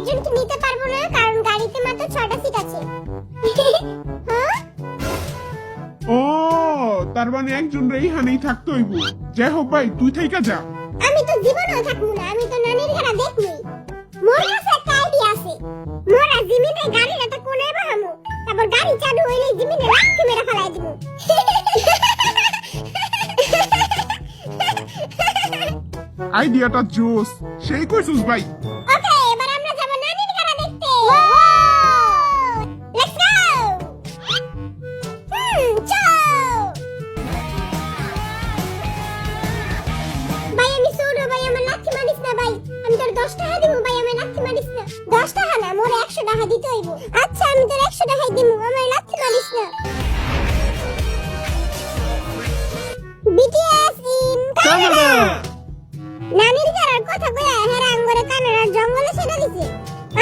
একজনকে নিতে পারবো না কারণ গাড়িতে মাত্র 6টা সিট আছে। হ্যাঁ? ও তার মানে একজন এইখানেই থাকতে হইব। যাই হোক ভাই তুই থাইকা যা। আমি তো জীবনেও থাকবো না, আমি তো নানির ঘরে দেখবই। মোর কাছে একটা আইডিয়া আছে। মোরা জিমিনে গাড়ির একটা কোণায় বহামু, তারপর গাড়ি চালু হইলে জিমিনে লাথি মেরে ফেলাই দিব। আইডিয়াটা জোস, সেই কইছুস ভাই। ওকে, এবার আমরা যাব নানির ঘরে দেখতে। Let's go. চলো। ভাই আমি ছোট, ভাই আমার লাথি মারিস না ভাই। আমি তোর 10 টাকা দিব ভাই, আমার লাথি মারিস না। 10 টাকা না, মোর 100 টাকা দিতে হইব। আচ্ছা আমি তোর 100 টাকাই দিব, আমার লাথি মারিস না। BTS in Canada. নানির ঘরের কথা কইয়া হেরা আঙ্গরে কানাডার জঙ্গলে ছেড়ে দিছে।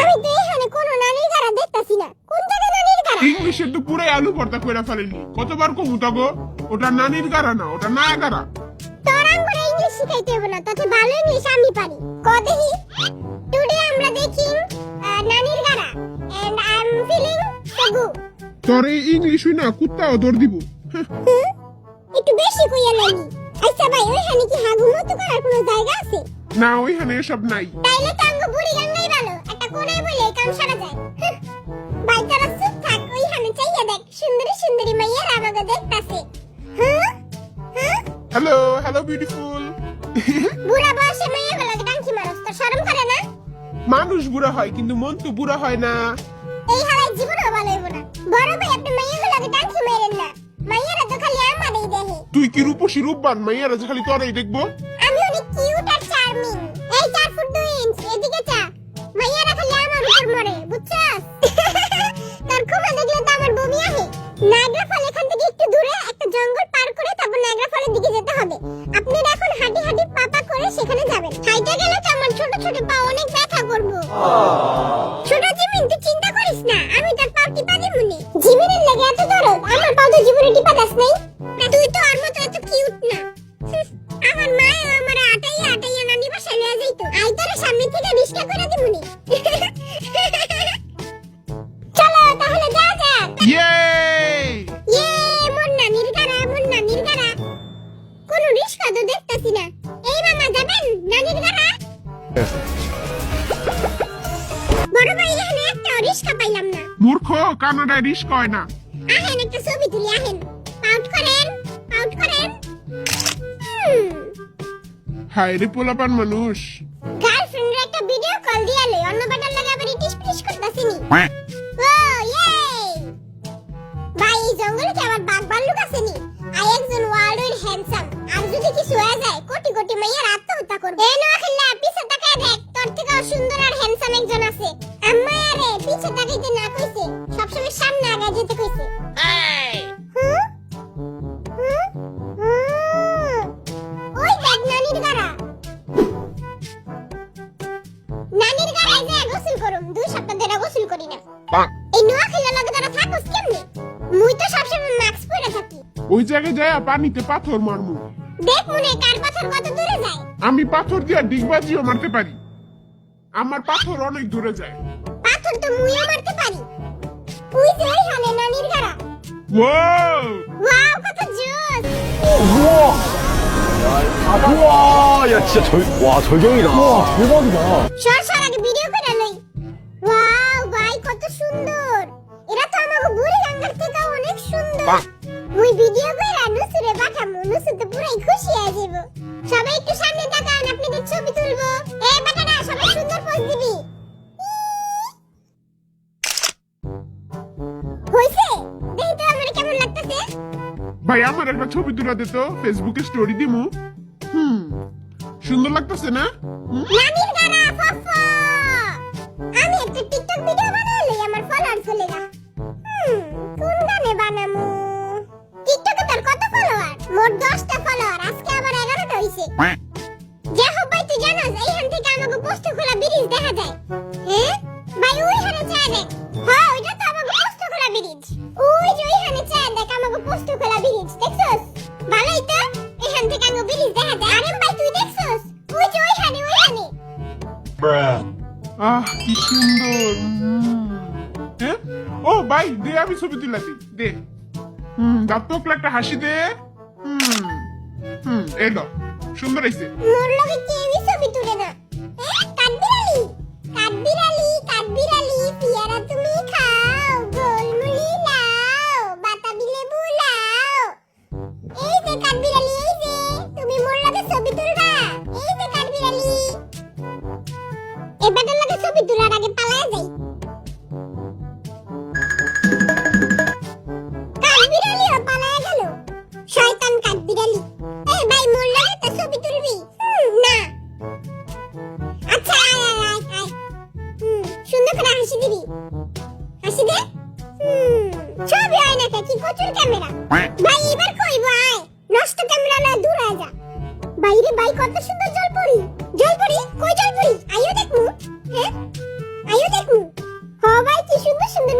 আমি তো এখানে কোনো নানির ঘর দেখতাছি না। কোন জায়গায় নানির ঘর? ইংলিশে তো পুরাই আলু ভর্তা কইরা ফেলেনি। কতবার কমু তাগো, ওটা নানির গাড়া না, ওটা নায়াগারা। তোর আঙ্গরে ইংলিশ শিখাইতে হবে না, তোকে ভালো ইংলিশ আমি পারি। ক দেখি। টুডে আমরা দেখি নানির ঘর and I am feeling so good. তোর এই ইংলিশ হই না কুত্তাও দৌড় দিব। একটু বেশি কইয়া নানি। আচ্ছা ভাই ওইখানে কি হাগুমতো করার কোনো জায়গা আছে? না ওইখানে এসব নাই। তাইলে তো আঙ্গ বুড়ি গাঙ্গাই ভালো, একটা কোণায় বলে কাম সারা যায়। ভাই তোরা চুপ থাক, ওইখানে চাইয়া দেখ, সুন্দরী সুন্দরী মাইয়ারা আমাকে দেখতাছে। হ্যাঁ হ্যাঁ, হ্যালো হ্যালো বিউটিফুল। বুড়া বয়সে মাইয়াগুলোকে টাঙ্কি মারস, তোর শরম করে না? মানুষ বুড়া হয় কিন্তু মন তো বুড়া হয় না। এই হালাই জীবনও ভালো হইব না। বড় ভাই আপনি মাইয়াগুলোকে টাঙ্কি মারেন না, মাইয়ারা তো খালি আমারই দেখে। তুই কি রূপসী রূপবান, মাইয়ারা যে খালি তোরাই দেখবো। আমি অনেক কিউট আর চার্মিং। এই 4 ফুট 2 ইঞ্চ, এদিকে চা। মাইয়ারা খালি আমার উপর মরে, বুঝছস? তোর ক্ষমা দেখলে তো আমার বমি আসে। নাগরা ফল এখান থেকে একটু দূরে একটা জঙ্গল পার করে তারপর নাগরা ফলের দিকে যেতে হবে। আপনি এখন হাঁটি হাঁটি পাপা করে সেখানে যাবেন। হাইটে গেলে তো আমার ছোট ছোট পা অনেক ব্যথা করবো। ছোট জিমিন তুই চিন্তা করিস না, আমি তোর পা টিপা দিমুনি। জিমিনের লাগে এত দরদ, আমার পা তো জীবনে টিপা দাস নাই। না তুই তো আর মতো এত কিউট না। আমার মা আমার আটাইয়া আটাইয়া নানি বাসায় লয়ে যাইতো। আই তোর সামনে থেকে রিস্কা করে দিমুনি। চলো তাহলে যা যা। ইয়ে ইয়ে মোর নানির গাড়া, মোর নানির গাড়া। কোনো রিস্কা তো দেখতাছি না। এই মামা যাবেন নানির গাড়া? বড় ভাই এখানে একটা রিস্কা পাইলাম না। মূর্খ, কানাডায় রিস্ক হয় না। আহেন একটা ছবি তুলি আহেন। পাউট করেন, পাউট করেন। হায় রে পোলাপান মানুষ। গার্লফ্রেন্ডের একটা ভিডিও কল দিয়ালে অন্য বেটার লাগে আবার ইটিস পিটিস করতাছিনি। ও ইয়ে ভাই এই জঙ্গলে কি আমার বাঘ ভাল্লুক আসেনি? আই একজন ওয়ার্ল্ড হ্যান্ডসাম, আর যদি কিছু হয়ে যায় কোটি কোটি মাইয়ার আত্মহত্যা করবে। এই না খেললে পিছে তাকায় দেখ, তোর থেকে সুন্দর আর হ্যান্ডসাম একজন আছে। আম্মা আরে পিছে তাকাইতে না কইছে, সবসময় সামনে আগায় যেতে কইছে। ওই দেখ নানির গাড়া। নানির গাড়ায় যে গোসল করুম, 2 সপ্তাহ ধরে গোসল করি না। এই নোয়াখালীর লগে তোরা থাকস কেমনে? মুই তো সবসময় মাস্ক পরে থাকি। ওই জায়গায় যায় পানিতে পাথর মারমু। দেখ মনে কার পাথর কত দূরে যায়। আমি পাথর দিয়ে ডিগবাজিও মারতে পারি। আমার পাথর অনেক দূরে যায়। পাথর তো মুইও মারতে পারি। ওই যে ওইখানে নানির গাড়া। ওয়াও ওয়াও কত জোস। 우와, 야 진짜 와 절경이다. 우와, 대박이다. সর আগে ভিডিও করে লই। ওয়াও ভাই কত সুন্দর। এরা তো আমাগো বুড়ি গাঙ্গার থেকে অনেক সুন্দর। মুই ভিডিও কইরা নুসুরে পাঠামু, নুসু তো পুরাই খুশি হয়ে যাইব। সবাই একটু সামনে তাকান, আপনাদের ছবি তুলবো। এই বেটারা সবাই সুন্দর পোজ দিবি। হইছে? দেখি তো আমার কেমন লাগতেছে। ভাই আমার একটা ছবি তুলে দে তো, ফেসবুকে স্টোরি দিমু। সুন্দর লাগতেছে না? নানির গানা ফাফা। আমি একটা টিকটক ভিডিও বানাইলে আমার ফলোয়ার চলে যা। কোন গানে বানামু? টিকটকে তোর কত ফলোয়ার? মোট 10টা ফলোয়ার, আজকে আবার 11টা হইছে। যাই হোক ভাই তুই জানাস এইখান থেকে আমাকে পোস্ট খোলা ব্রিজ দেখা যায়। হ্যাঁ ভাই ওইখানে চায় দেখ। হ্যাঁ ওইটা তো আমাকে পোস্ট খোলা ব্রিজ। ওই যে ওইখানে চায় দেখ আমাকে পোস্ট খোলা ব্রিজ, দেখছস? ভালোই তো, এখান থেকে আমাকে ব্রিজ দেখা যায়। আরে ভাই তুই দেখছস? ওই যে ওইখানে। Bruh. কি কি সুন্দর হ্যাঁ ও ভাই দে আমি ছবি তুলা দিই দে দাঁত তো একটা হাসি দে এই দাও সুন্দর হয়েছে মোর লগে কেউই ছবি তুলে না কাঠবিড়ালি কাঠবিড়ালি পিয়ারা তুমি খাও গোলমুলি লাও বাতাবি লেবু লাও এই যে কাঠবিড়ালি এই যে তুমি মোর লগে ছবি তুলবা এই যে কাঠবিড়ালি এই বেটার লগে ছবি তোলার আগে পালায় যাই কাঠবিড়ালিও পালায় গেল শয়তান কাঠবিড়ালি এই ভাই মোর লগে তো ছবি তুলবি না আচ্ছা আয় সুন্দর করে হাসি দিবি হাসি দে ছবি হয় না কি প্রচুর ক্যামেরা ভাই এবার কইব আয় নষ্ট ক্যামেরা না দূর আয় যা বাইরে ভাই কত সুন্দর জলপরি কই জলপরি আইও দেখমু হ্যাঁ আইও দেখমু হ ভাই কি সুন্দর সুন্দর